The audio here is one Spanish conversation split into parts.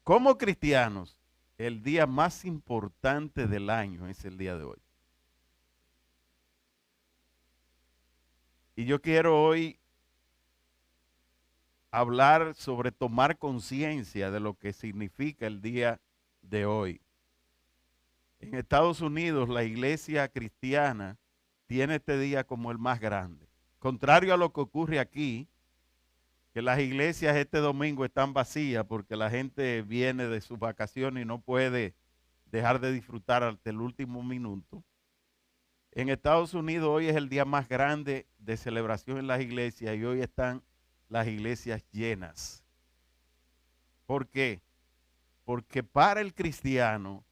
Como cristianos, el día más importante del año es el día de hoy. Y yo quiero hoy hablar sobre tomar conciencia de lo que significa el día de hoy. En Estados Unidos, la iglesia cristiana tiene este día como el más grande. Contrario a lo que ocurre aquí, que las iglesias este domingo están vacías porque la gente viene de sus vacaciones y no puede dejar de disfrutar hasta el último minuto. En Estados Unidos hoy es el día más grande de celebración en las iglesias y hoy están las iglesias llenas. ¿Por qué? Porque para el cristiano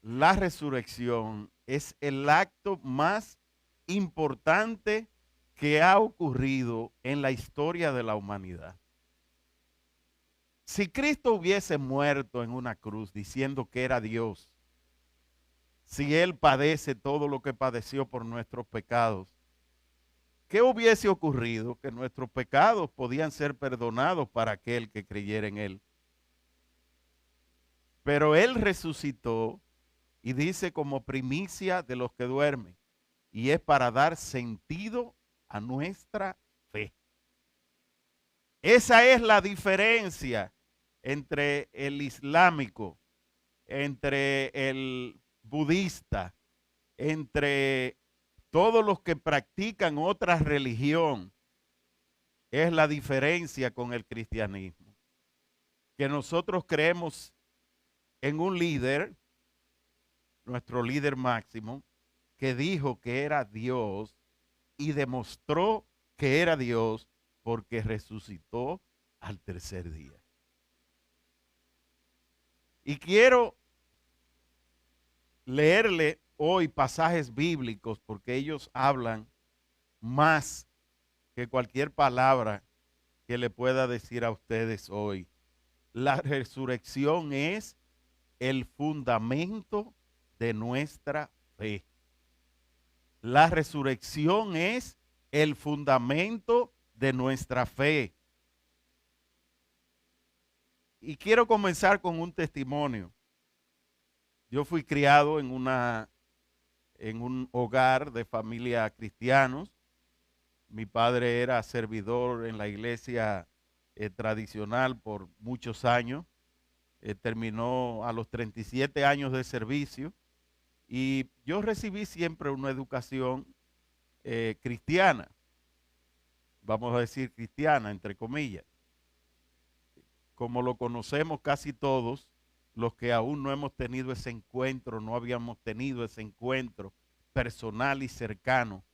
la resurrección es el acto más importante que ha ocurrido en la historia de la humanidad. Si Cristo hubiese muerto en una cruz diciendo que era Dios, si Él padece todo lo que padeció por nuestros pecados, ¿qué hubiese ocurrido? Que nuestros pecados podían ser perdonados para aquel que creyera en Él. Pero Él resucitó y dice como primicia de los que duermen, y es para dar sentido a nuestra fe. Esa es la diferencia entre el islámico, entre el budista, entre todos los que practican otra religión. Es la diferencia con el cristianismo. Que nosotros creemos en un líder, nuestro líder máximo, que dijo que era Dios y demostró que era Dios porque resucitó al tercer día. Y quiero leerle hoy pasajes bíblicos porque ellos hablan más que cualquier palabra que le pueda decir a ustedes hoy. La resurrección es el fundamento de nuestra fe. La resurrección es el fundamento de nuestra fe. Y quiero comenzar con un testimonio. Yo fui criado en un hogar de familia cristianos. Mi padre era servidor en la iglesia tradicional por muchos años. Terminó a los 37 años de servicio y yo recibí siempre una educación cristiana, vamos a decir cristiana, entre comillas, como lo conocemos casi todos, los que aún no hemos tenido ese encuentro, no habíamos tenido ese encuentro personal y cercano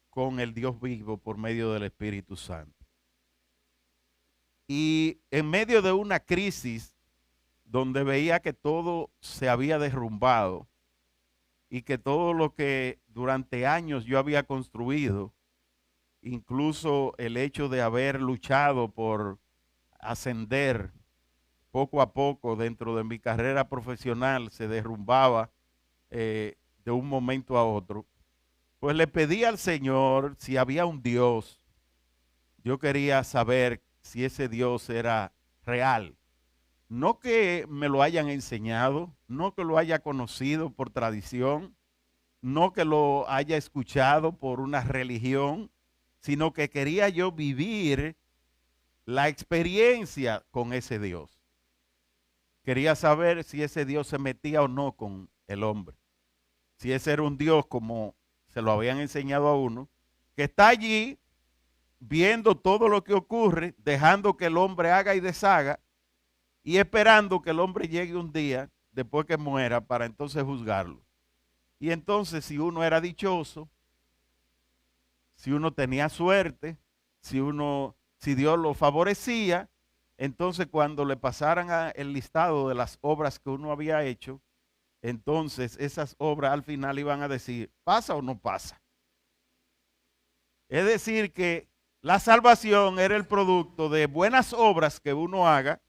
con el Dios vivo por medio del Espíritu Santo. Y en medio de una crisis donde veía que todo se había derrumbado y que todo lo que durante años yo había construido, incluso el hecho de haber luchado por ascender poco a poco dentro de mi carrera profesional, se derrumbaba de un momento a otro, pues le pedí al Señor si había un Dios. Yo quería saber si ese Dios era real. No que me lo hayan enseñado, no que lo haya conocido por tradición, no que lo haya escuchado por una religión, sino que quería yo vivir la experiencia con ese Dios. Quería saber si ese Dios se metía o no con el hombre. Si ese era un Dios como se lo habían enseñado a uno, que está allí viendo todo lo que ocurre, dejando que el hombre haga y deshaga y esperando que el hombre llegue un día después que muera para entonces juzgarlo. Y entonces si uno era dichoso, si uno tenía suerte, si Dios lo favorecía, entonces cuando le pasaran el listado de las obras que uno había hecho, entonces esas obras al final iban a decir, ¿pasa o no pasa? Es decir, que la salvación era el producto de buenas obras que uno haga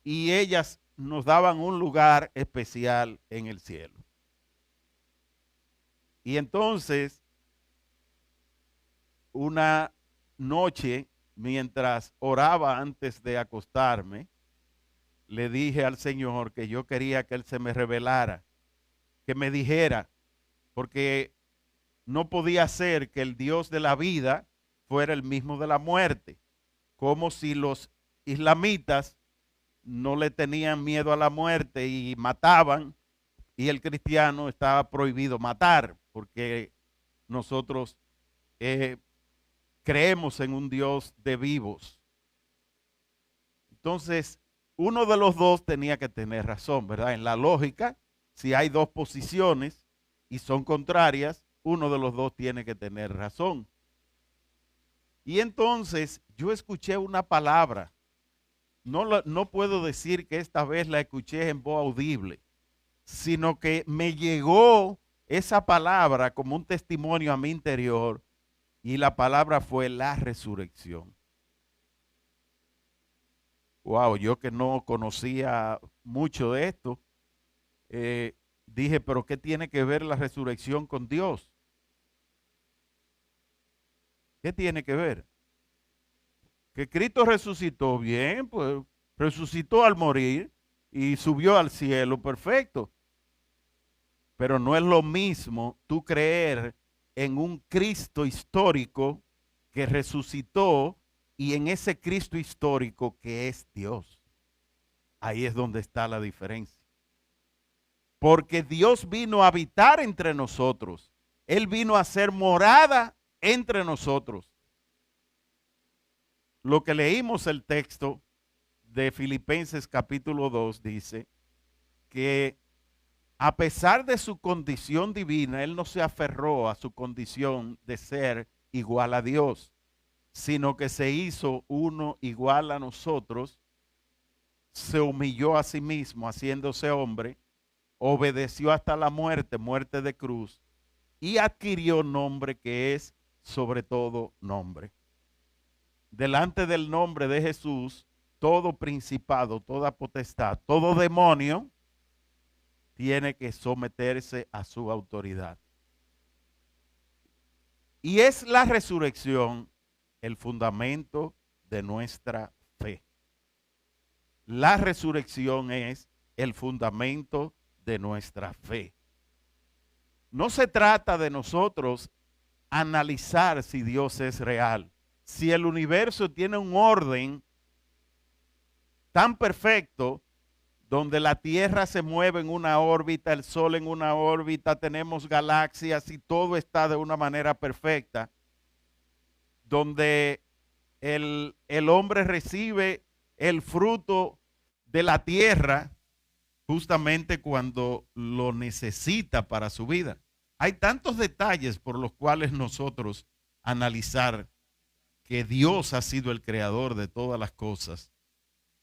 y ellas nos daban un lugar especial en el cielo. Y entonces, una noche, mientras oraba antes de acostarme, le dije al Señor que yo quería que Él se me revelara, que me dijera, porque no podía ser que el Dios de la vida fuera el mismo de la muerte, como si los islamitas no le tenían miedo a la muerte y mataban, y el cristiano estaba prohibido matar, porque nosotros creemos en un Dios de vivos. Entonces, uno de los dos tenía que tener razón, ¿verdad? En la lógica, si hay dos posiciones y son contrarias, uno de los dos tiene que tener razón. Y entonces yo escuché una palabra. No puedo decir que esta vez la escuché en voz audible, sino que me llegó esa palabra como un testimonio a mi interior, y la palabra fue la resurrección. Wow, yo que no conocía mucho de esto, dije, pero ¿qué tiene que ver la resurrección con Dios? ¿Qué tiene que ver? Que Cristo resucitó, bien, pues resucitó al morir y subió al cielo, perfecto. Pero no es lo mismo tú creer en un Cristo histórico que resucitó y en ese Cristo histórico que es Dios. Ahí es donde está la diferencia. Porque Dios vino a habitar entre nosotros. Él vino a ser morada entre nosotros. Lo que leímos el texto de Filipenses capítulo 2 dice que a pesar de su condición divina, Él no se aferró a su condición de ser igual a Dios, sino que se hizo uno igual a nosotros, se humilló a sí mismo haciéndose hombre, obedeció hasta la muerte, muerte de cruz, y adquirió nombre que es sobre todo nombre. Delante del nombre de Jesús, todo principado, toda potestad, todo demonio tiene que someterse a su autoridad. Y es la resurrección el fundamento de nuestra fe. La resurrección es el fundamento de nuestra fe. No se trata de nosotros analizar si Dios es real. Si el universo tiene un orden tan perfecto, donde la Tierra se mueve en una órbita, el Sol en una órbita, tenemos galaxias y todo está de una manera perfecta, donde el hombre recibe el fruto de la tierra justamente cuando lo necesita para su vida. Hay tantos detalles por los cuales nosotros analizar que Dios ha sido el creador de todas las cosas,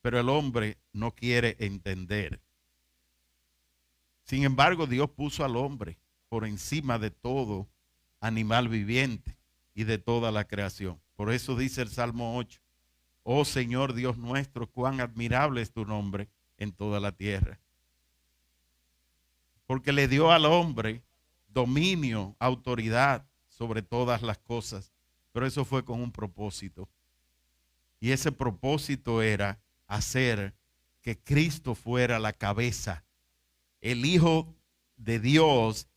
pero el hombre no quiere entender. Sin embargo, Dios puso al hombre por encima de todo animal viviente y de toda la creación. Por eso dice el Salmo 8, oh Señor Dios nuestro, cuán admirable es tu nombre en toda la tierra. Porque le dio al hombre dominio, autoridad sobre todas las cosas, pero eso fue con un propósito. Y ese propósito era hacer que Cristo fuera la cabeza. El Hijo de Dios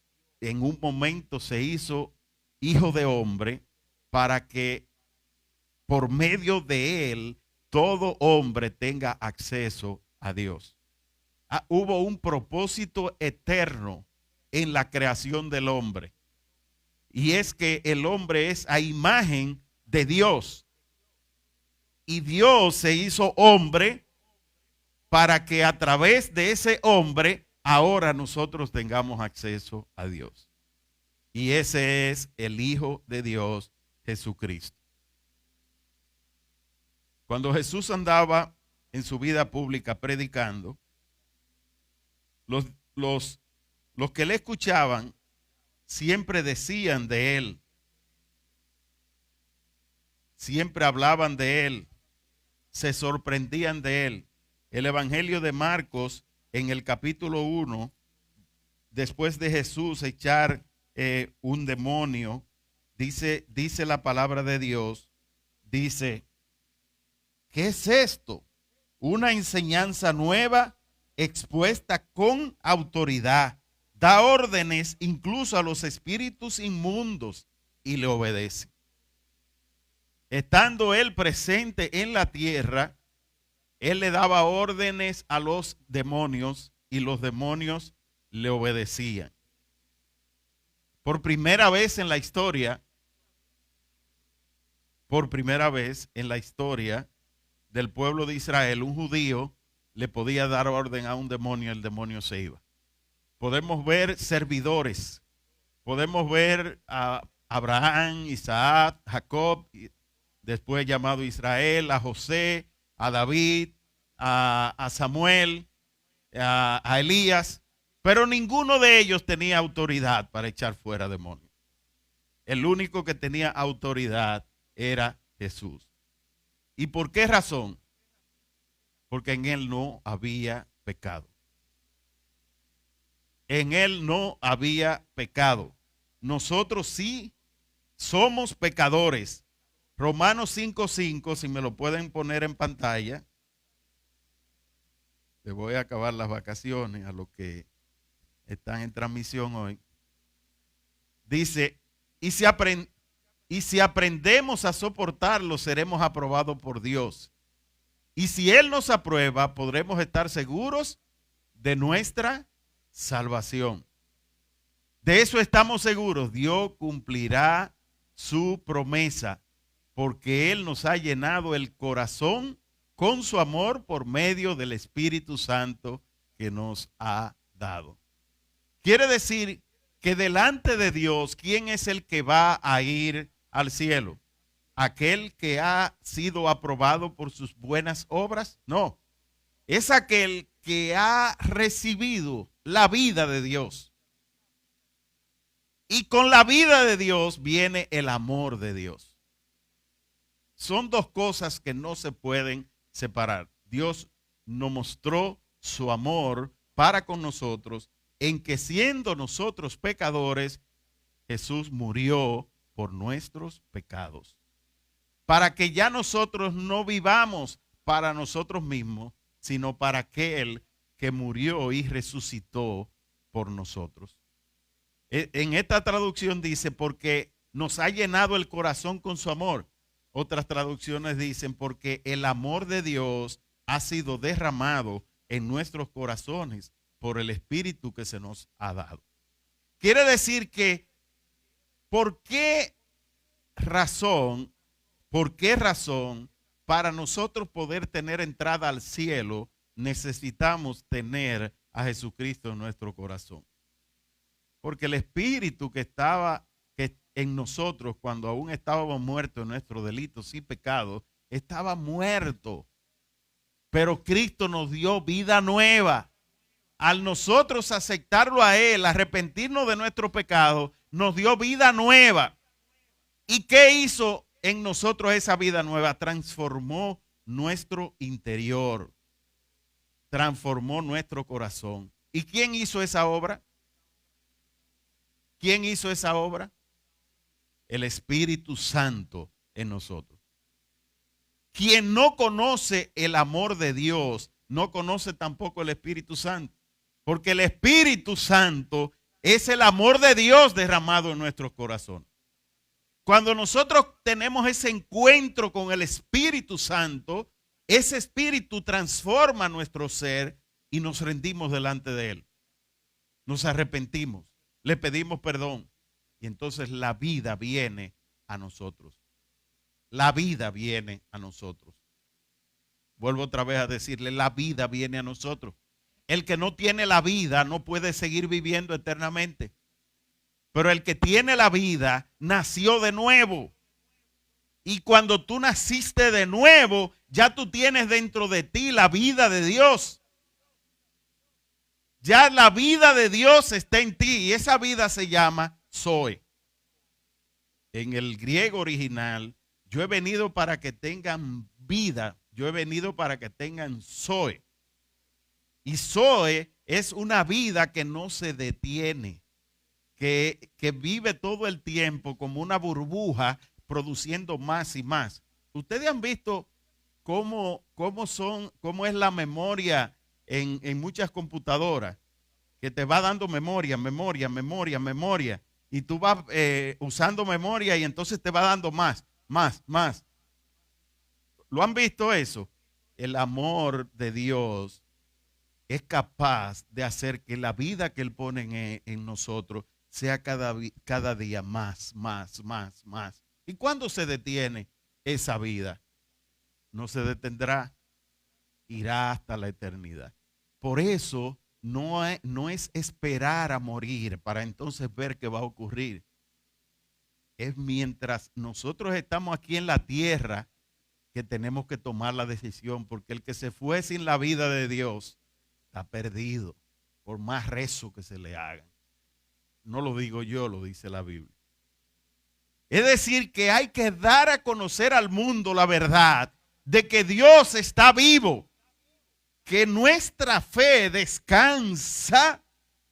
en un momento se hizo hijo de hombre para que por medio de él todo hombre tenga acceso a Dios. Hubo un propósito eterno en la creación del hombre. Y es que el hombre es a imagen de Dios. Y Dios se hizo hombre para que a través de ese hombre ahora nosotros tengamos acceso a Dios. Y ese es el Hijo de Dios, Jesucristo. Cuando Jesús andaba en su vida pública predicando, los que le escuchaban siempre decían de él, siempre hablaban de él, se sorprendían de él. El Evangelio de Marcos, en el capítulo 1, después de Jesús echar un demonio, dice la palabra de Dios, dice, ¿qué es esto? una enseñanza nueva expuesta con autoridad. Da órdenes incluso a los espíritus inmundos y le obedece. Estando él presente en la tierra, él le daba órdenes a los demonios y los demonios le obedecían. Por primera vez en la historia, del pueblo de Israel, un judío le podía dar orden a un demonio, el demonio se iba. Podemos ver servidores, podemos ver a Abraham, Isaac, Jacob, después llamado Israel, a José, a David, a Samuel, a Elías, pero ninguno de ellos tenía autoridad para echar fuera demonios. El único que tenía autoridad era Jesús. ¿Y por qué razón? Porque en él no había pecado. En él no había pecado. Nosotros sí somos pecadores. Romanos 5:5, si me lo pueden poner en pantalla. Le voy a acabar las vacaciones a los que están en transmisión hoy. Dice, y si aprendemos a soportarlo, seremos aprobados por Dios. Y si Él nos aprueba, podremos estar seguros de nuestra salvación. De eso estamos seguros. Dios cumplirá su promesa, porque Él nos ha llenado el corazón con su amor por medio del Espíritu Santo que nos ha dado. Quiere decir que delante de Dios, ¿quién es el que va a ir al cielo? ¿Aquel que ha sido aprobado por sus buenas obras? No, es aquel que ha recibido la vida de Dios. Y con la vida de Dios viene el amor de Dios. Son dos cosas que no se pueden separar. Dios nos mostró su amor para con nosotros en que siendo nosotros pecadores, Jesús murió por nuestros pecados. Para que ya nosotros no vivamos para nosotros mismos, sino para aquel que murió y resucitó por nosotros. En esta traducción dice, porque nos ha llenado el corazón con su amor. Otras traducciones dicen, porque el amor de Dios ha sido derramado en nuestros corazones por el Espíritu que se nos ha dado. Quiere decir que, ¿por qué razón para nosotros poder tener entrada al cielo necesitamos tener a Jesucristo en nuestro corazón? Porque el Espíritu que estaba en nosotros cuando aún estábamos muertos en nuestros delitos y pecados, estaba muerto. Pero Cristo nos dio vida nueva. Al nosotros aceptarlo a Él, arrepentirnos de nuestro pecado, nos dio vida nueva. ¿Y qué hizo en nosotros esa vida nueva? Transformó nuestro interior. Transformó nuestro corazón. ¿Y quién hizo esa obra? ¿Quién hizo esa obra? El Espíritu Santo en nosotros. Quien no conoce el amor de Dios, no conoce tampoco el Espíritu Santo. Porque el Espíritu Santo es el amor de Dios derramado en nuestros corazones. Cuando nosotros tenemos ese encuentro con el Espíritu Santo, ese Espíritu transforma nuestro ser y nos rendimos delante de Él. Nos arrepentimos, le pedimos perdón y entonces la vida viene a nosotros. La vida viene a nosotros. Vuelvo otra vez a decirle, la vida viene a nosotros. El que no tiene la vida no puede seguir viviendo eternamente. Pero el que tiene la vida nació de nuevo. Y cuando tú naciste de nuevo, ya tú tienes dentro de ti la vida de Dios. Ya la vida de Dios está en ti y esa vida se llama Zoe. En el griego original, yo he venido para que tengan vida. Yo he venido para que tengan Zoe. Y Zoe es una vida que no se detiene, que vive todo el tiempo como una burbuja produciendo más y más. Ustedes han visto cómo es la memoria en muchas computadoras, que te va dando memoria, memoria, memoria, memoria, y tú vas usando memoria y entonces te va dando más, más, más. ¿Lo han visto eso? El amor de Dios es capaz de hacer que la vida que Él pone en nosotros sea cada día más, más, más, más. ¿Y cuándo se detiene esa vida? No se detendrá, irá hasta la eternidad. Por eso no es esperar a morir para entonces ver qué va a ocurrir. Es mientras nosotros estamos aquí en la tierra que tenemos que tomar la decisión, porque el que se fue sin la vida de Dios está perdido, por más rezo que se le haga. No lo digo yo, lo dice la Biblia. Es decir, que hay que dar a conocer al mundo la verdad de que Dios está vivo, que nuestra fe descansa,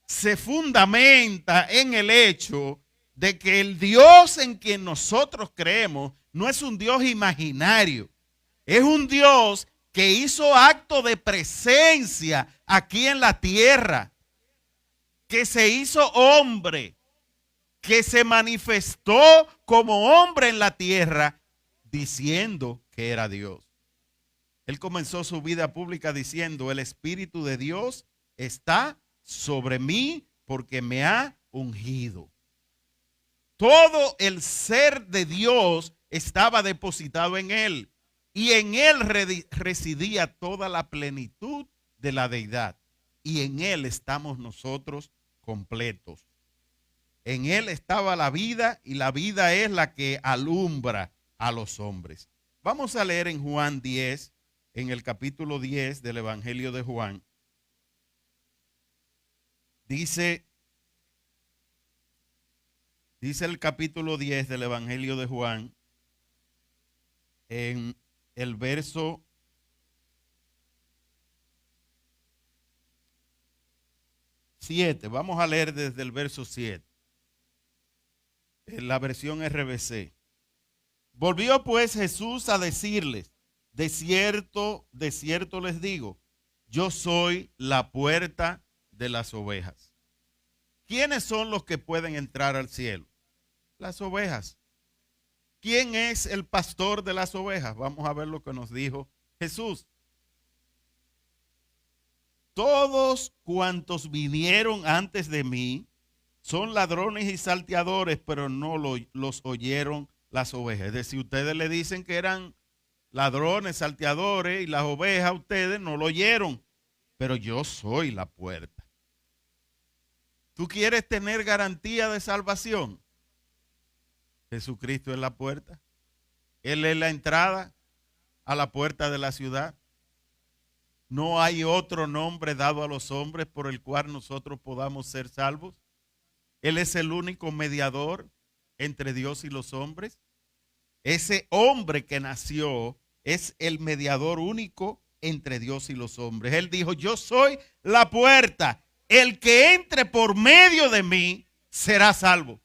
se fundamenta en el hecho de que el Dios en quien nosotros creemos no es un Dios imaginario, es un Dios que hizo acto de presencia aquí en la tierra, que se hizo hombre, que se manifestó como hombre en la tierra, diciendo que era Dios. Él comenzó su vida pública diciendo: el Espíritu de Dios está sobre mí porque me ha ungido. Todo el ser de Dios estaba depositado en él, y en él residía toda la plenitud de la deidad, y en él estamos nosotros completos. En él estaba la vida, y la vida es la que alumbra a los hombres. Vamos a leer en Juan 10, en el capítulo 10 del Evangelio de Juan. Dice el capítulo 10 del Evangelio de Juan, en el verso 7. Vamos a leer desde el verso 7. En la versión RBC. Volvió pues Jesús a decirles: de cierto les digo, yo soy la puerta de las ovejas. ¿Quiénes son los que pueden entrar al cielo? Las ovejas. ¿Quién es el pastor de las ovejas? Vamos a ver lo que nos dijo Jesús. Todos cuantos vinieron antes de mí son ladrones y salteadores, pero no los oyeron las ovejas. Es decir, ustedes le dicen que eran ladrones, salteadores, y las ovejas ustedes no lo oyeron, pero yo soy la puerta. ¿Tú quieres tener garantía de salvación? Jesucristo es la puerta. Él es la entrada a la puerta de la ciudad. No hay otro nombre dado a los hombres por el cual nosotros podamos ser salvos. Él es el único mediador entre Dios y los hombres. Ese hombre que nació es el mediador único entre Dios y los hombres. Él dijo: yo soy la puerta. El que entre por medio de mí será salvo.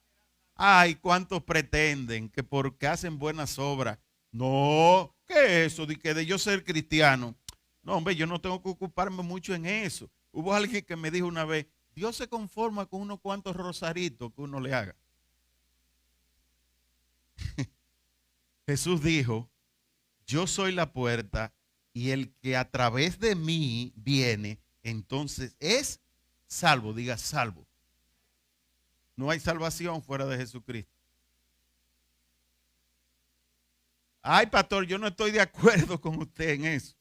Ay, ¿cuántos pretenden que porque hacen buenas obras? No, ¿qué es eso de yo ser cristiano? No, hombre, yo no tengo que ocuparme mucho en eso. Hubo alguien que me dijo una vez: Dios se conforma con unos cuantos rosaritos que uno le haga. Jesús dijo: yo soy la puerta, y el que a través de mí viene, entonces es salvo. Diga salvo. No hay salvación fuera de Jesucristo. Ay, pastor, yo no estoy de acuerdo con usted en eso.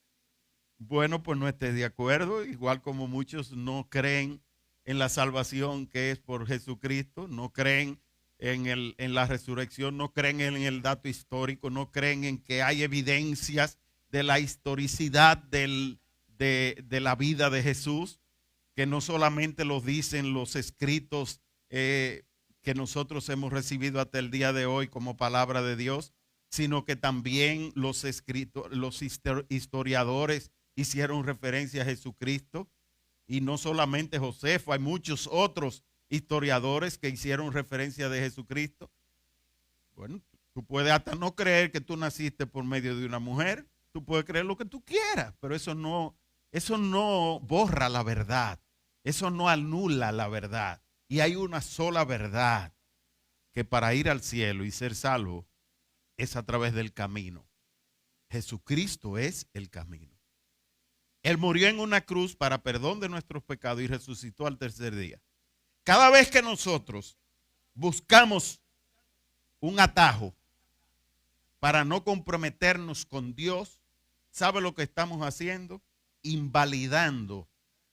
Bueno, pues no esté de acuerdo, igual como muchos no creen en la salvación que es por Jesucristo, no creen en la resurrección, no creen en el dato histórico, no creen en que hay evidencias de la historicidad de la vida de Jesús, que no solamente lo dicen los escritos que nosotros hemos recibido hasta el día de hoy como palabra de Dios, sino que también los historiadores hicieron referencia a Jesucristo, y no solamente Josefo, hay muchos otros historiadores que hicieron referencia de Jesucristo. Bueno, tú puedes hasta no creer que tú naciste por medio de una mujer, Tú puedes creer lo que tú quieras, pero eso no borra la verdad. Eso no anula la verdad. Y hay una sola verdad, que para ir al cielo y ser salvo es a través del camino. Jesucristo es el camino. Él murió en una cruz para perdón de nuestros pecados y resucitó al tercer día. Cada vez que nosotros buscamos un atajo para no comprometernos con Dios, ¿sabe lo que estamos haciendo? Invalidando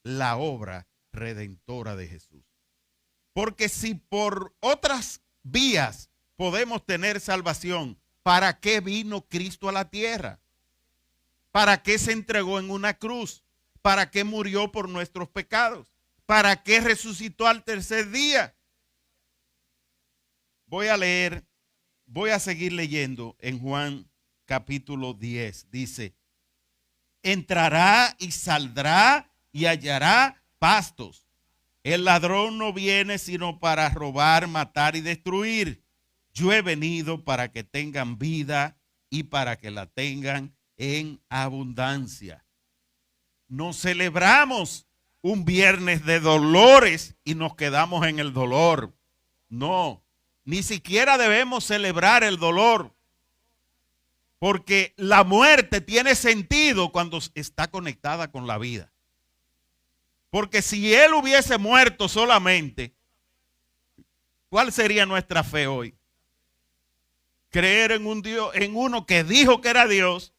la obra redentora de Jesús. Porque si por otras vías podemos tener salvación, ¿para qué vino Cristo a la tierra? ¿Para qué se entregó en una cruz? ¿Para qué murió por nuestros pecados? ¿Para qué resucitó al tercer día? Voy a seguir leyendo en Juan capítulo 10. Dice, entrará y saldrá y hallará pastos. El ladrón no viene sino para robar, matar y destruir. Yo he venido para que tengan vida y para que la tengan en abundancia. No celebramos un viernes de dolores y nos quedamos en el dolor. No, ni siquiera debemos celebrar el dolor, porque la muerte tiene sentido cuando está conectada con la vida. Porque si él hubiese muerto solamente, ¿cuál sería nuestra fe hoy? Creer en un Dios, en uno que dijo que era Dios,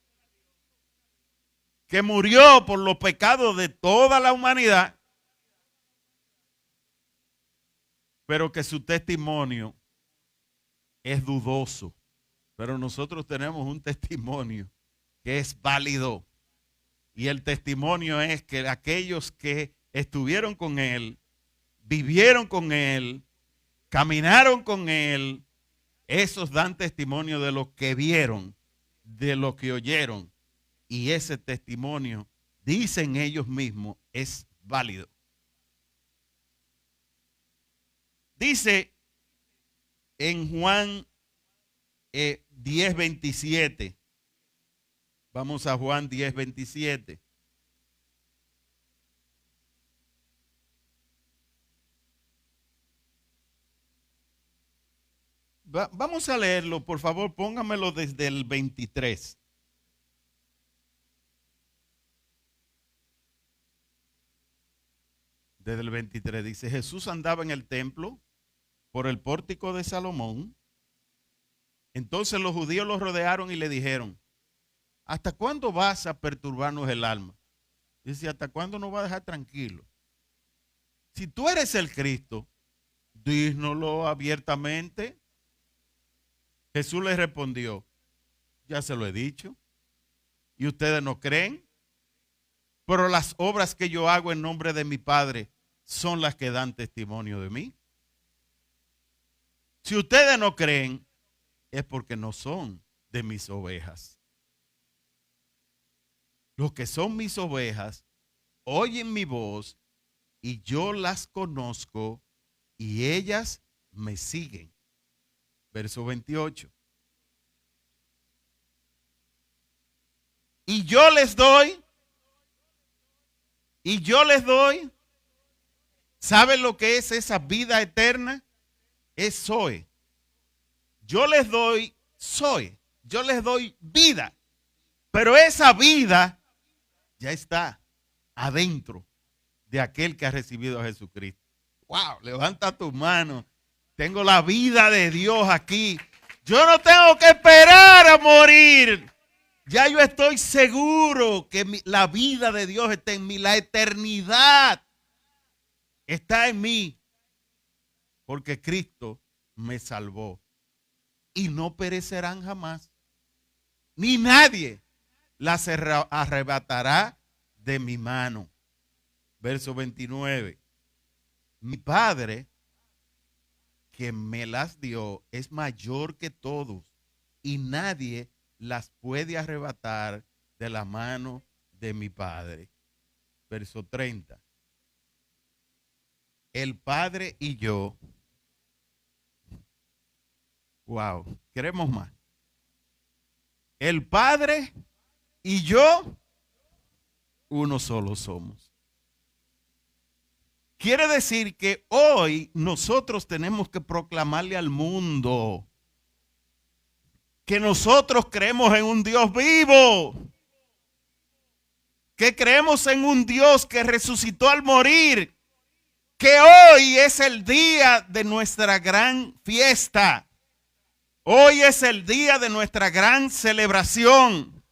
que murió por los pecados de toda la humanidad, pero que su testimonio es dudoso. Pero nosotros tenemos un testimonio que es válido. Y el testimonio es que aquellos que estuvieron con él, vivieron con él, caminaron con él, esos dan testimonio de lo que vieron, de lo que oyeron. Y ese testimonio, dicen ellos mismos, es válido. Dice en Juan 10:27. Vamos a Juan 10:27. Vamos a leerlo, por favor, póngamelo desde el 23. Desde el 23 dice, Jesús andaba en el templo por el pórtico de Salomón. Entonces los judíos lo rodearon y le dijeron, ¿hasta cuándo vas a perturbarnos el alma? Dice, ¿hasta cuándo nos va a dejar tranquilo? Si tú eres el Cristo, dínoslo abiertamente. Jesús les respondió, ya se lo he dicho, y ustedes no creen, pero las obras que yo hago en nombre de mi Padre son las que dan testimonio de mí. Si ustedes no creen, es porque no son de mis ovejas. Los que son mis ovejas oyen mi voz y yo las conozco y ellas me siguen. Verso 28. Y yo les doy, ¿saben lo que es esa vida eterna? Es Zoe. Yo les doy vida, pero esa vida ya está adentro de aquel que ha recibido a Jesucristo. Wow, levanta tu mano. Tengo la vida de Dios aquí. Yo no tengo que esperar a morir. Ya yo estoy seguro que la vida de Dios está en mí. La eternidad está en mí. Porque Cristo me salvó. Y no perecerán jamás. Ni nadie las arrebatará de mi mano. Verso 29. Mi Padre que me las dio es mayor que todos y nadie las puede arrebatar de la mano de mi Padre. Verso 30. El Padre y yo, wow, queremos más. El Padre y yo uno solo somos. Quiere decir que hoy nosotros tenemos que proclamarle al mundo que nosotros creemos en un Dios vivo, que creemos en un Dios que resucitó al morir, que hoy es el día de nuestra gran fiesta. Hoy es el día de nuestra gran celebración,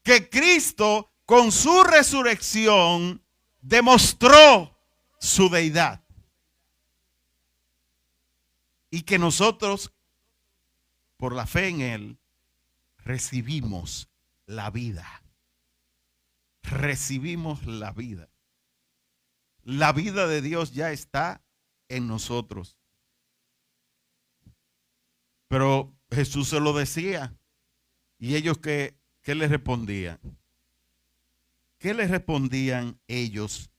que Cristo con su resurrección demostró su deidad. Y que nosotros, por la fe en Él, recibimos la vida. Recibimos la vida. La vida de Dios ya está en nosotros. Pero Jesús se lo decía. ¿Y ellos qué les respondían? ¿Qué les respondían ellos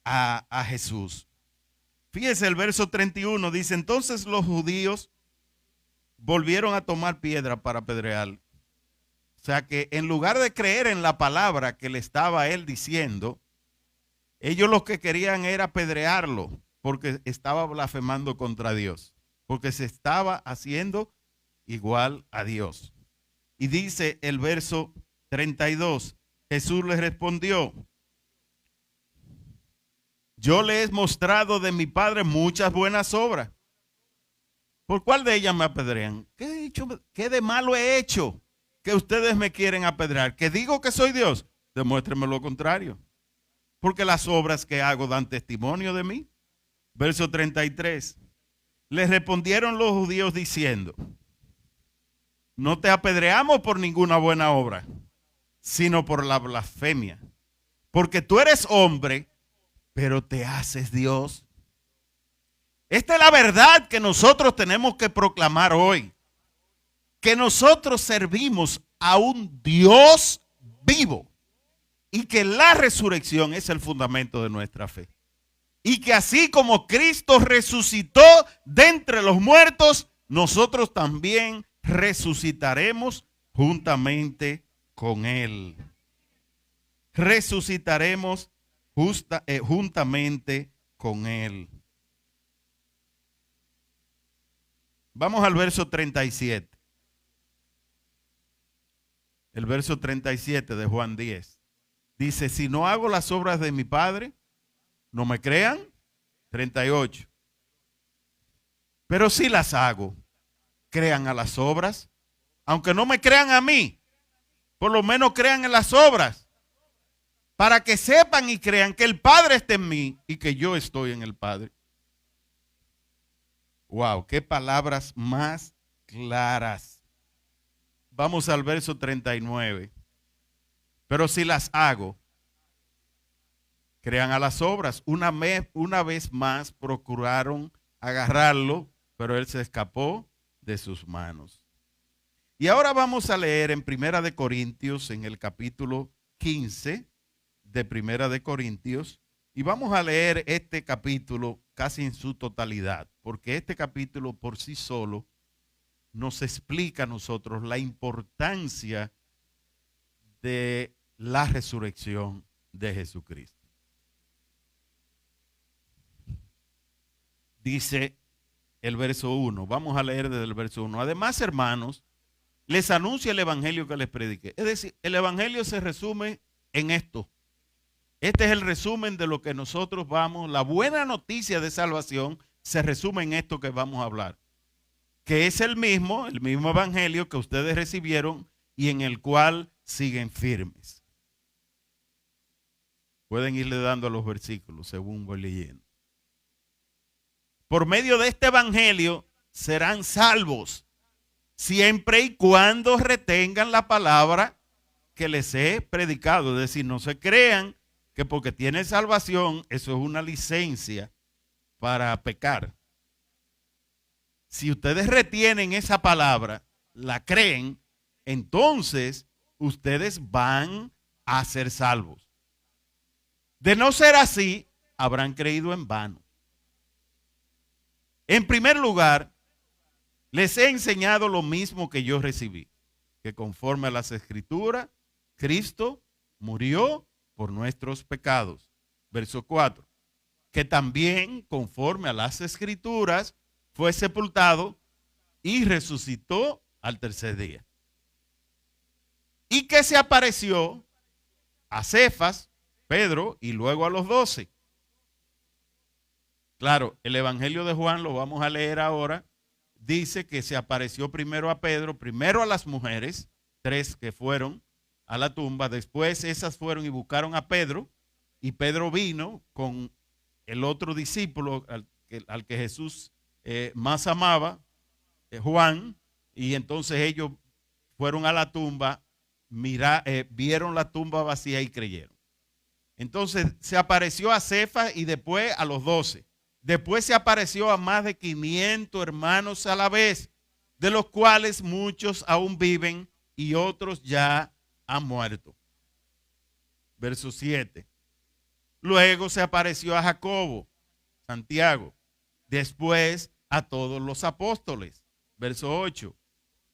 a Jesús? Fíjese el verso 31, dice, entonces los judíos volvieron a tomar piedra para apedrearlo. O sea que en lugar de creer en la palabra que le estaba él diciendo, ellos lo que querían era apedrearlo porque estaba blasfemando contra Dios, porque se estaba haciendo igual a Dios. Y dice el verso 32, Jesús les respondió, yo le he mostrado de mi Padre muchas buenas obras. ¿Por cuál de ellas me apedrean? ¿Qué de malo he hecho que ustedes me quieren apedrear? ¿Que digo que soy Dios? Demuéstrenme lo contrario. Porque las obras que hago dan testimonio de mí. Verso 33. Les respondieron los judíos diciendo, no te apedreamos por ninguna buena obra, sino por la blasfemia. Porque tú eres hombre, pero te haces Dios. Esta es la verdad que nosotros tenemos que proclamar hoy. Que nosotros servimos a un Dios vivo. Y que la resurrección es el fundamento de nuestra fe. Y que así como Cristo resucitó de entre los muertos, nosotros también resucitaremos juntamente con Él. Resucitaremos juntamente con Él. Vamos al verso 37. El verso 37 de Juan 10. Dice, si no hago las obras de mi Padre, ¿no me crean? 38. Pero si las hago, crean a las obras. Aunque no me crean a mí, por lo menos crean en las obras. Para que sepan y crean que el Padre está en mí y que yo estoy en el Padre. Wow, qué palabras más claras. Vamos al verso 39. Pero si las hago, crean a las obras. Una vez más procuraron agarrarlo, pero él se escapó de sus manos. Y ahora vamos a leer en Primera de Corintios, en el capítulo 15 de Primera de Corintios, y vamos a leer este capítulo casi en su totalidad, porque este capítulo por sí solo nos explica a nosotros la importancia de la resurrección de Jesucristo. Dice el verso 1, vamos a leer desde el verso 1. Además, hermanos, les anuncio el evangelio que les prediqué. Es decir, el evangelio se resume en esto. Este es el resumen de lo que nosotros vamos, la buena noticia de salvación se resume en esto que vamos a hablar. Que es el mismo evangelio que ustedes recibieron y en el cual siguen firmes. Pueden irle dando a los versículos según voy leyendo. Por medio de este evangelio serán salvos, siempre y cuando retengan la palabra que les he predicado. Es decir, no se crean que porque tienen salvación, eso es una licencia para pecar. Si ustedes retienen esa palabra, la creen, entonces ustedes van a ser salvos. De no ser así, habrán creído en vano. En primer lugar, les he enseñado lo mismo que yo recibí, que conforme a las Escrituras, Cristo murió por nuestros pecados. Verso 4. Que también, conforme a las Escrituras, fue sepultado y resucitó al tercer día. Y que se apareció a Cefas, Pedro, y luego a los 12. Claro, el Evangelio de Juan, lo vamos a leer ahora, dice que se apareció primero a Pedro, primero a las mujeres, 3 que fueron a la tumba, después esas fueron y buscaron a Pedro, y Pedro vino con el otro discípulo al que Jesús más amaba, Juan, y entonces ellos fueron a la tumba, vieron la tumba vacía y creyeron. Entonces se apareció a Cefas y después a los 12. Después se apareció a más de 500 hermanos a la vez, de los cuales muchos aún viven y otros ya han muerto. Verso 7. Luego se apareció a Jacobo, Santiago, después a todos los apóstoles. Verso 8.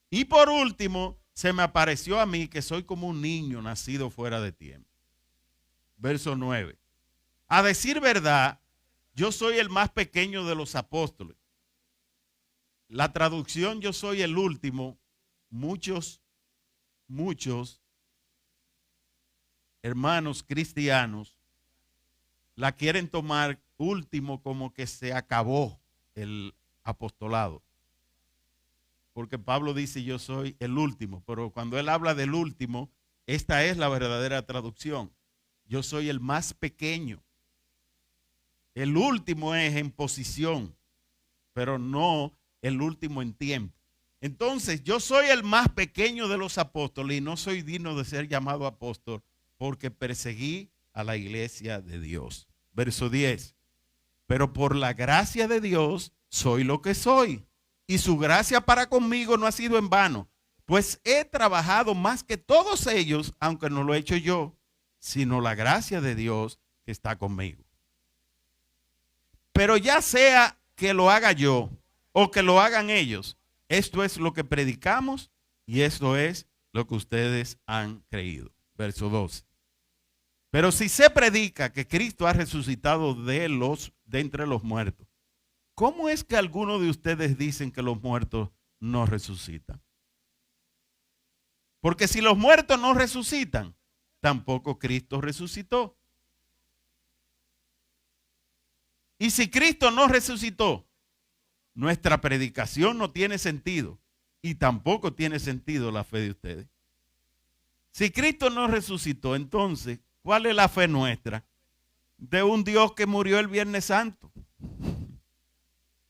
Y por último, se me apareció a mí, que soy como un niño nacido fuera de tiempo. Verso 9. A decir verdad, yo soy el más pequeño de los apóstoles. La traducción yo soy el último, muchos hermanos cristianos la quieren tomar último como que se acabó el apostolado. Porque Pablo dice yo soy el último, pero cuando él habla del último, esta es la verdadera traducción. Yo soy el más pequeño. El último es en posición, pero no el último en tiempo. Entonces, yo soy el más pequeño de los apóstoles y no soy digno de ser llamado apóstol porque perseguí a la iglesia de Dios. Verso 10. Pero por la gracia de Dios soy lo que soy. Y su gracia para conmigo no ha sido en vano, pues he trabajado más que todos ellos, aunque no lo he hecho yo, sino la gracia de Dios que está conmigo. Pero ya sea que lo haga yo o que lo hagan ellos, esto es lo que predicamos y esto es lo que ustedes han creído. Verso 12. Pero si se predica que Cristo ha resucitado de entre los muertos, ¿cómo es que algunos de ustedes dicen que los muertos no resucitan? Porque si los muertos no resucitan, tampoco Cristo resucitó. Y si Cristo no resucitó, nuestra predicación no tiene sentido y tampoco tiene sentido la fe de ustedes. Si Cristo no resucitó, entonces, ¿cuál es la fe nuestra? De un Dios que murió el Viernes Santo,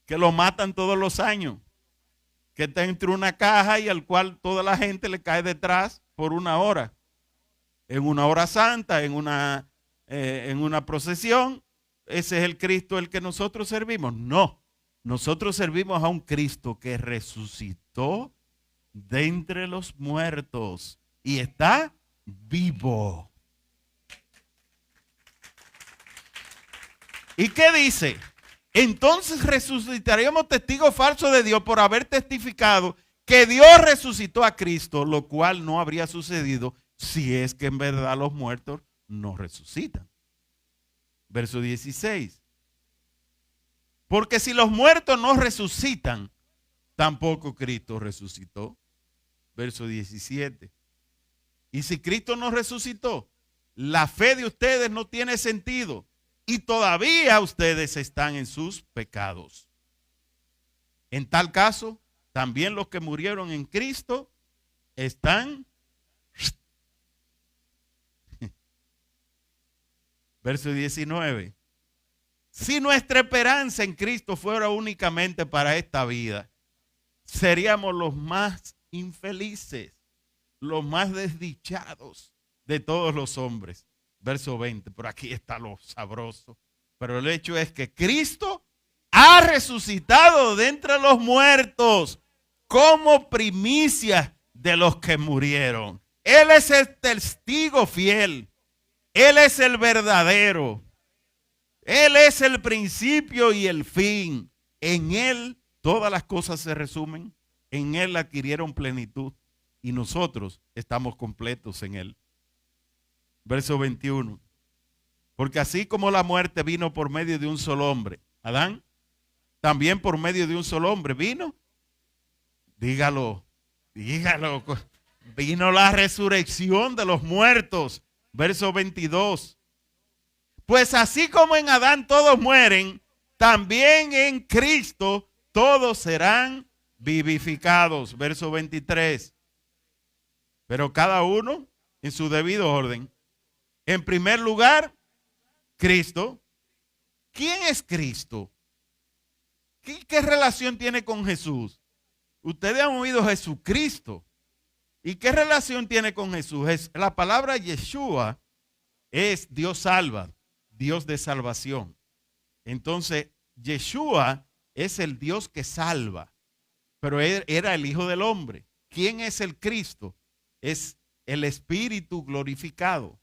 que lo matan todos los años, que está entre una caja y al cual toda la gente le cae detrás por una hora. En una hora santa, en una procesión. ¿Ese es el Cristo el que nosotros servimos? No, nosotros servimos a un Cristo que resucitó de entre los muertos y está vivo. ¿Y qué dice? Entonces resucitaremos testigos falsos de Dios por haber testificado que Dios resucitó a Cristo, lo cual no habría sucedido si es que en verdad los muertos no resucitan. Verso 16. Porque si los muertos no resucitan, tampoco Cristo resucitó. Verso 17. Y si Cristo no resucitó, la fe de ustedes no tiene sentido y todavía ustedes están en sus pecados. En tal caso, también los que murieron en Cristo están. Verso 19. Si nuestra esperanza en Cristo fuera únicamente para esta vida, seríamos los más infelices, los más desdichados de todos los hombres. Verso 20, por aquí está lo sabroso. Pero el hecho es que Cristo ha resucitado de entre los muertos como primicia de los que murieron. Él es el testigo fiel. Él es el verdadero. Él es el principio y el fin. En Él todas las cosas se resumen. En Él adquirieron plenitud. Y nosotros estamos completos en Él. Verso 21. Porque así como la muerte vino por medio de un solo hombre, Adán, también por medio de un solo hombre vino. Dígalo, dígalo. Vino la resurrección de los muertos. Verso 22. Pues así como en Adán todos mueren, también en Cristo todos serán vivificados. Verso 23. Pero cada uno en su debido orden. En primer lugar, Cristo. ¿Quién es Cristo? ¿Qué relación tiene con Jesús? Ustedes han oído Jesucristo. ¿Y qué relación tiene con Jesús? La palabra Yeshua es Dios salva, Dios de salvación. Entonces, Yeshua es el Dios que salva, pero él era el Hijo del Hombre. ¿Quién es el Cristo? Es el Espíritu glorificado.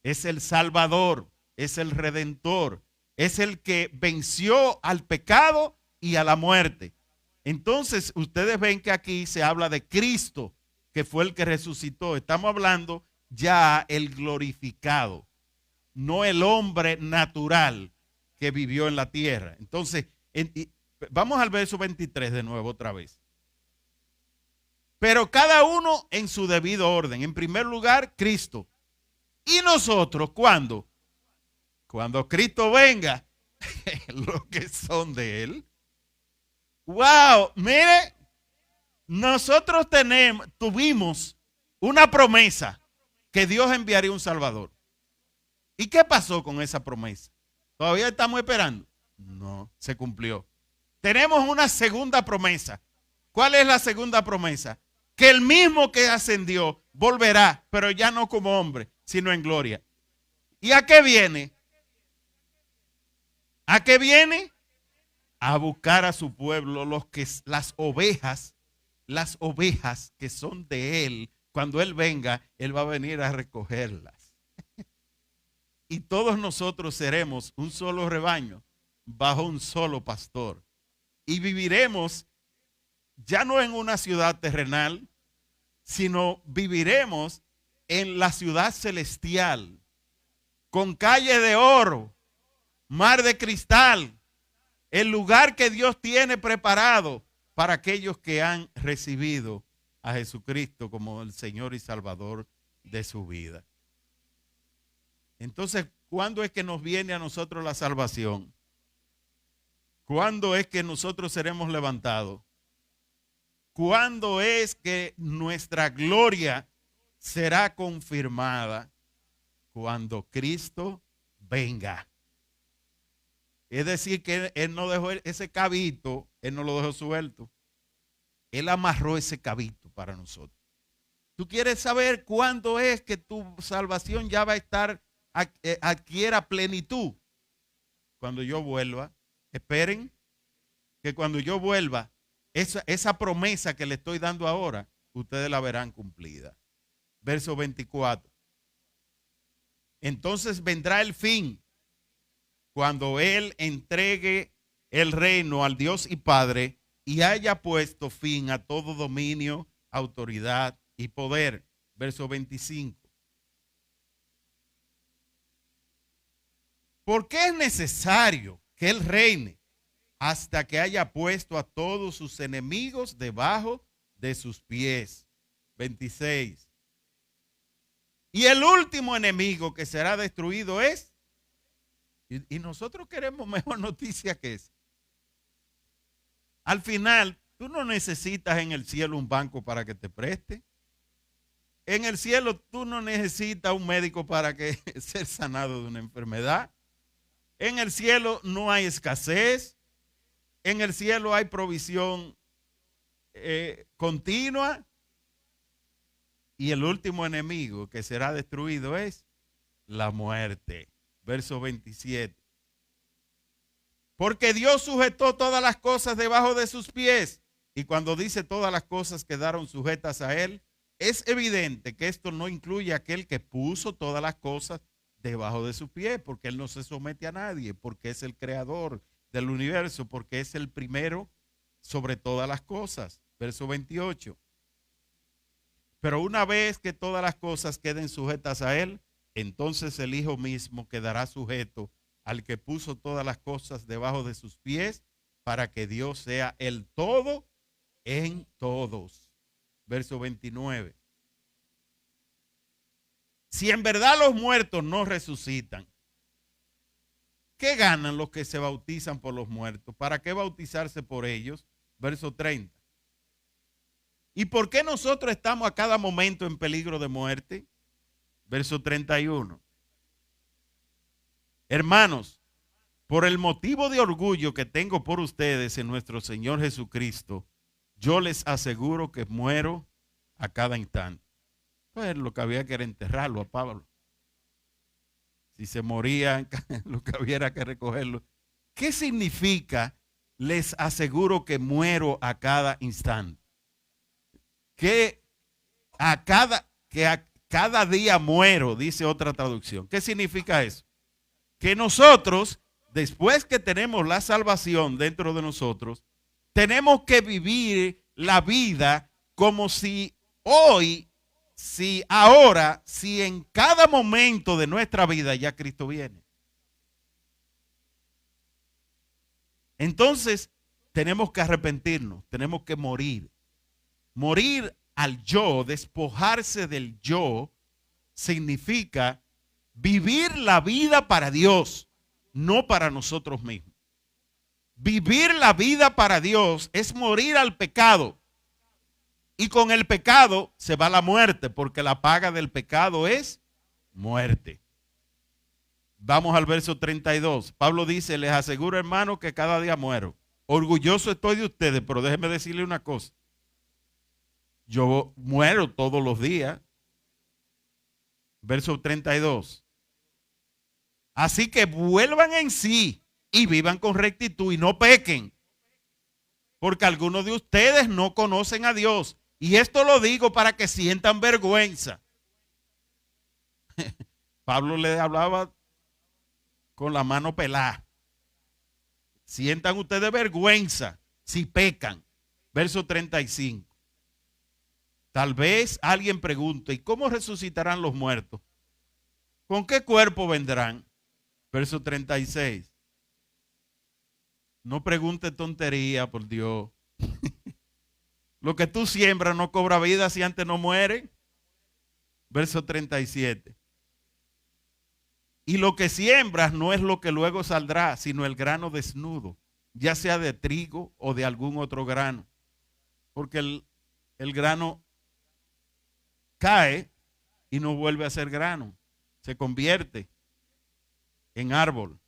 Es el Salvador, es el Redentor, es el que venció al pecado y a la muerte. Entonces, ustedes ven que aquí se habla de Cristo, que fue el que resucitó. Estamos hablando ya el glorificado, no el hombre natural que vivió en la tierra. Entonces, vamos al verso 23 de nuevo otra vez. Pero cada uno en su debido orden. En primer lugar, Cristo. ¿Y nosotros cuándo? Cuando Cristo venga, los que son de Él. Wow, mire, nosotros tuvimos una promesa que Dios enviaría un Salvador. ¿Y qué pasó con esa promesa? ¿Todavía estamos esperando? No, se cumplió. Tenemos una segunda promesa. ¿Cuál es la segunda promesa? Que el mismo que ascendió volverá, pero ya no como hombre, sino en gloria. ¿Y a qué viene? ¿A qué viene? A buscar a su pueblo, las ovejas que son de él. Cuando él venga, él va a venir a recogerlas. Y todos nosotros seremos un solo rebaño, bajo un solo pastor. Y viviremos ya no en una ciudad terrenal, sino viviremos en la ciudad celestial, con calle de oro, mar de cristal, el lugar que Dios tiene preparado para aquellos que han recibido a Jesucristo como el Señor y Salvador de su vida. Entonces, ¿cuándo es que nos viene a nosotros la salvación? ¿Cuándo es que nosotros seremos levantados? ¿Cuándo es que nuestra gloria será confirmada? Cuando Cristo venga. Es decir, que él no dejó ese cabito, él no lo dejó suelto. Él amarró ese cabito para nosotros. ¿Tú quieres saber cuándo es que tu salvación ya va a estar, adquiera plenitud? Cuando yo vuelva. Esperen que cuando yo vuelva, esa promesa que le estoy dando ahora, ustedes la verán cumplida. Verso 24. Entonces vendrá el fin, cuando Él entregue el reino al Dios y Padre y haya puesto fin a todo dominio, autoridad y poder. Verso 25. ¿Por qué es necesario que Él reine hasta que haya puesto a todos sus enemigos debajo de sus pies? 26. Y el último enemigo que será destruido es, y nosotros queremos mejor noticia que esa. Al final, tú no necesitas en el cielo un banco para que te preste. En el cielo tú no necesitas un médico para que ser sanado de una enfermedad. En el cielo no hay escasez. En el cielo hay provisión continua. Y el último enemigo que será destruido es la muerte. Verso 27. Porque Dios sujetó todas las cosas debajo de sus pies. Y cuando dice todas las cosas quedaron sujetas a Él, es evidente que esto no incluye a aquel que puso todas las cosas debajo de sus pies, porque Él no se somete a nadie, porque es el creador del universo, porque es el primero sobre todas las cosas. Verso 28. Pero una vez que todas las cosas queden sujetas a él, entonces el Hijo mismo quedará sujeto al que puso todas las cosas debajo de sus pies, para que Dios sea el todo en todos. Verso 29. Si en verdad los muertos no resucitan, ¿qué ganan los que se bautizan por los muertos? ¿Para qué bautizarse por ellos? Verso 30. ¿Y por qué nosotros estamos a cada momento en peligro de muerte? Verso 31. Hermanos, por el motivo de orgullo que tengo por ustedes en nuestro Señor Jesucristo, yo les aseguro que muero a cada instante. Pues lo que había que era enterrarlo a Pablo. Si se moría, lo que había era que recogerlo. ¿Qué significa? Les aseguro que muero a cada instante. Que a cada día muero, dice otra traducción. ¿Qué significa eso? Que nosotros, después que tenemos la salvación dentro de nosotros, tenemos que vivir la vida como si hoy, si ahora, si en cada momento de nuestra vida ya Cristo viene. Entonces, tenemos que arrepentirnos, tenemos que morir. Morir al yo, despojarse del yo, significa vivir la vida para Dios, no para nosotros mismos. Vivir la vida para Dios es morir al pecado. Y con el pecado se va la muerte, porque la paga del pecado es muerte. Vamos al verso 32. Pablo dice, les aseguro, hermano, que cada día muero. Orgulloso estoy de ustedes, pero déjenme decirle una cosa. Yo muero todos los días. Verso 32. Así que vuelvan en sí y vivan con rectitud y no pequen, porque algunos de ustedes no conocen a Dios. Y esto lo digo para que sientan vergüenza. Pablo le hablaba con la mano pelada. Sientan ustedes vergüenza si pecan. Verso 35. Tal vez alguien pregunte, ¿y cómo resucitarán los muertos? ¿Con qué cuerpo vendrán? Verso 36. No pregunte tontería, por Dios. Lo que tú siembras no cobra vida si antes no muere. Verso 37. Y lo que siembras no es lo que luego saldrá, sino el grano desnudo, ya sea de trigo o de algún otro grano. Porque el grano cae y no vuelve a ser grano. Se convierte en árbol.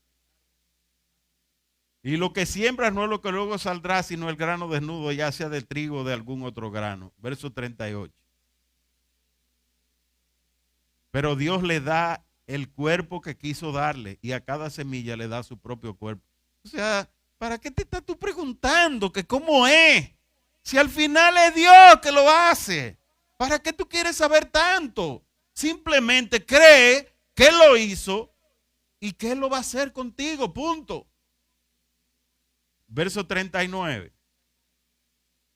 Y lo que siembras no es lo que luego saldrá, sino el grano desnudo, ya sea de trigo o de algún otro grano. Verso 38. Pero Dios le da el cuerpo que quiso darle, y a cada semilla le da su propio cuerpo. O sea, ¿para qué te estás tú preguntando que cómo es? Si al final es Dios que lo hace. ¿Para qué tú quieres saber tanto? Simplemente cree que Él lo hizo y que Él lo va a hacer contigo, punto. Verso 39.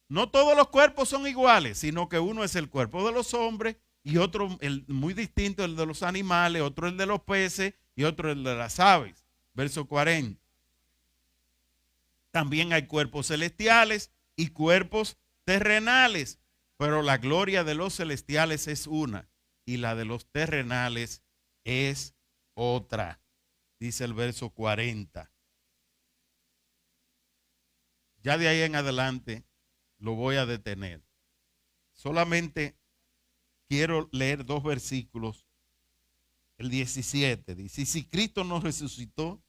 No todos los cuerpos son iguales, sino que uno es el cuerpo de los hombres y otro muy distinto, el de los animales, otro el de los peces y otro el de las aves. Verso 40. También hay cuerpos celestiales y cuerpos terrenales, pero la gloria de los celestiales es una y la de los terrenales es otra. Dice el verso 40. Ya de ahí en adelante lo voy a detener. Solamente quiero leer dos versículos. El 17 dice, y si Cristo no resucitó,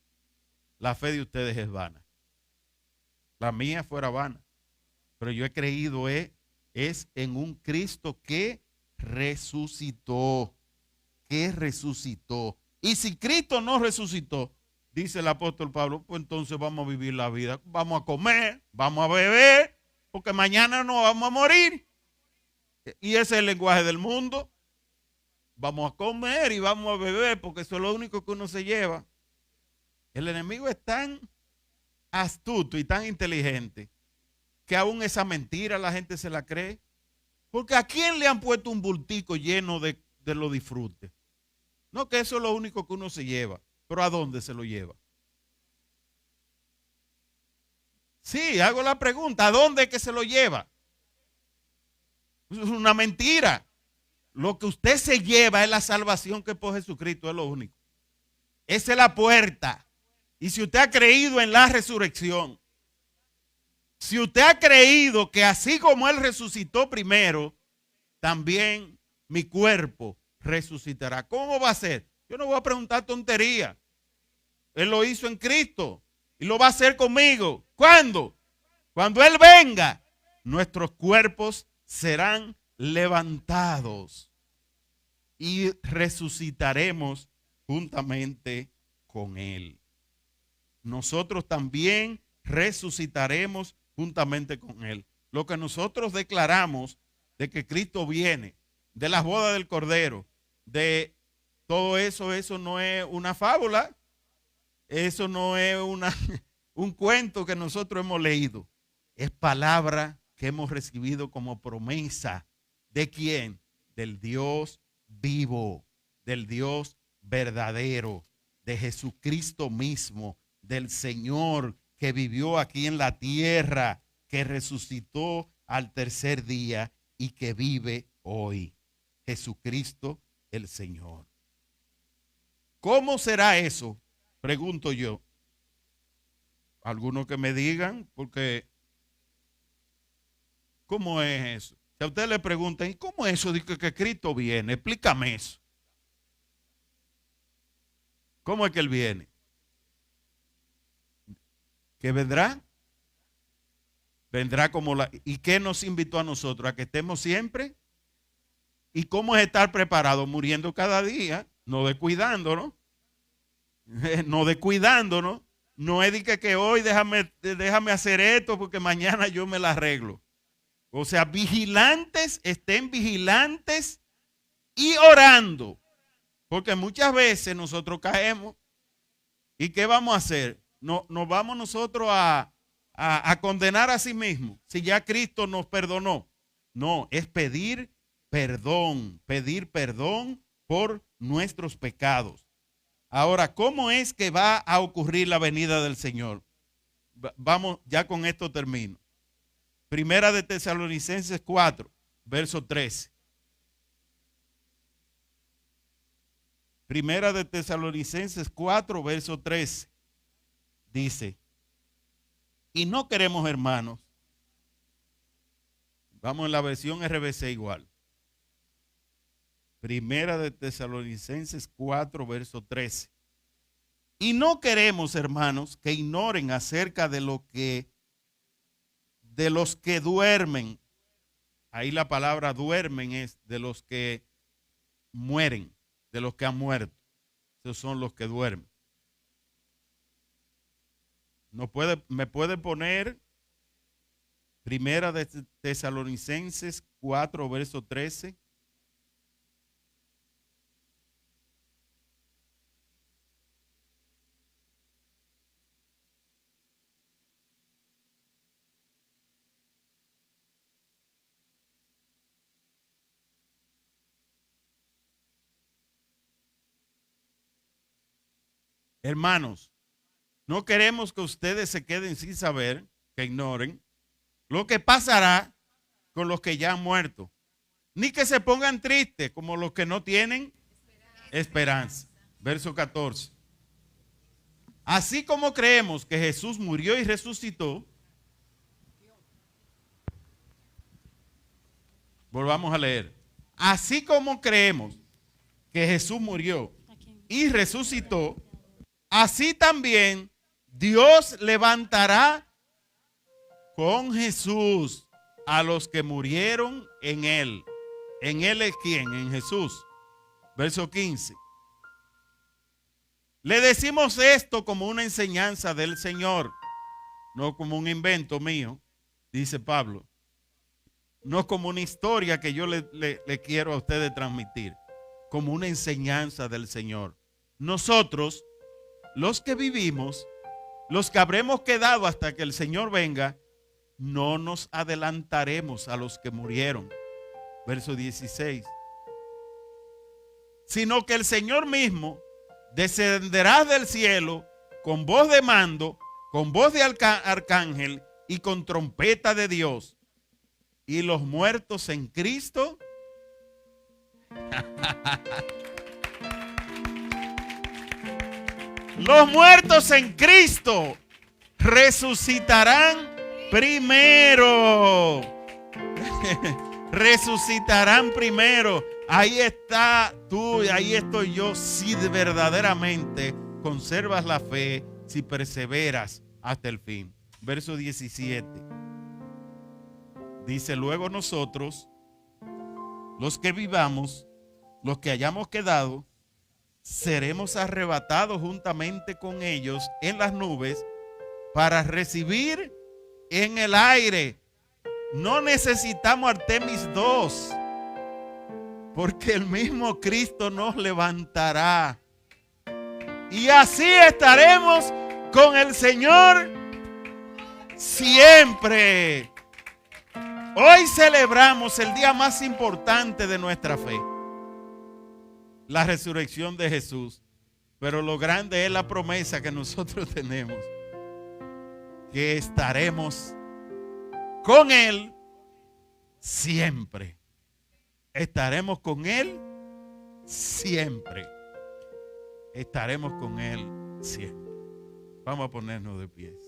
la fe de ustedes es vana. La mía fuera vana. Pero yo he creído es en un Cristo que resucitó. Que resucitó. Y si Cristo no resucitó, dice el apóstol Pablo, pues entonces vamos a vivir la vida. Vamos a comer, vamos a beber, porque mañana no vamos a morir. Y ese es el lenguaje del mundo. Vamos a comer y vamos a beber, porque eso es lo único que uno se lleva. El enemigo es tan astuto y tan inteligente que aún esa mentira la gente se la cree. Porque ¿a quién le han puesto un bultico lleno de los disfrutes? No, que eso es lo único que uno se lleva. Pero ¿a dónde se lo lleva? Sí, hago la pregunta, ¿a dónde es que se lo lleva? Es una mentira. Lo que usted se lleva es la salvación que por Jesucristo, es lo único. Esa es la puerta. Y si usted ha creído en la resurrección, si usted ha creído que así como Él resucitó primero, también mi cuerpo resucitará. ¿Cómo va a ser? Yo no voy a preguntar tontería. Él lo hizo en Cristo y lo va a hacer conmigo. ¿Cuándo? Cuando Él venga, nuestros cuerpos serán levantados y resucitaremos juntamente con Él. Nosotros también resucitaremos juntamente con Él. Lo que nosotros declaramos de que Cristo viene, de las bodas del Cordero, de todo eso, eso no es una fábula, eso no es un cuento que nosotros hemos leído. Es palabra que hemos recibido como promesa. ¿De quién? Del Dios vivo, del Dios verdadero, de Jesucristo mismo, del Señor que vivió aquí en la tierra, que resucitó al tercer día y que vive hoy. Jesucristo el Señor. ¿Cómo será eso? Pregunto yo. Algunos que me digan, porque ¿cómo es eso? Si a usted le preguntan, ¿y cómo es eso de que Cristo viene? Explícame eso. ¿Cómo es que Él viene? ¿Que vendrá? Vendrá como la... ¿Y qué nos invitó a nosotros? A que estemos siempre. ¿Y cómo es estar preparado? Muriendo cada día, no descuidándonos. No descuidándonos. No es de que hoy déjame hacer esto porque mañana yo me la arreglo. O sea, vigilantes, estén vigilantes y orando. Porque muchas veces nosotros caemos. ¿Y qué vamos a hacer? No, nos vamos nosotros a condenar a sí mismos. Si ya Cristo nos perdonó. No, es pedir perdón por nuestros pecados. Ahora, ¿cómo es que va a ocurrir la venida del Señor? Vamos, ya con esto termino. Primera de Tesalonicenses 4, verso 13. Primera de Tesalonicenses 4, verso 13. Dice, y no queremos, hermanos, vamos en la versión RBC igual. Primera de Tesalonicenses 4, verso 13. Y no queremos, hermanos, que ignoren acerca de los que duermen. Ahí la palabra duermen es de los que mueren, de los que han muerto. Esos son los que duermen. Me puede poner Primera de Tesalonicenses 4, verso 13. Hermanos, no queremos que ustedes se queden sin saber, que ignoren lo que pasará con los que ya han muerto, ni que se pongan tristes como los que no tienen esperanza. Verso 14. Así como creemos que Jesús murió y resucitó, volvamos a leer. Así como creemos que Jesús murió y resucitó, así también Dios levantará con Jesús a los que murieron en Él. ¿En Él es quién? En Jesús. Verso 15. Le decimos esto como una enseñanza del Señor, no como un invento mío, dice Pablo. No como una historia que yo le quiero a ustedes transmitir, como una enseñanza del Señor. Nosotros, los que vivimos, los que habremos quedado hasta que el Señor venga, no nos adelantaremos a los que murieron. Verso 16. Sino que el Señor mismo descenderá del cielo con voz de mando, con voz de arcángel y con trompeta de Dios. Y los muertos en Cristo los muertos en Cristo resucitarán primero. Resucitarán primero. Ahí está tú y ahí estoy yo, si verdaderamente conservas la fe, si perseveras hasta el fin. Verso 17. Dice: luego nosotros, los que vivamos, los que hayamos quedado, seremos arrebatados juntamente con ellos en las nubes para recibir en el aire. No necesitamos Artemis 2, porque el mismo Cristo nos levantará. Y así estaremos con el Señor siempre. Hoy celebramos el día más importante de nuestra fe, la resurrección de Jesús. Pero lo grande es la promesa que nosotros tenemos, que estaremos con Él siempre. Estaremos con Él siempre. Estaremos con Él siempre. Vamos a ponernos de pies.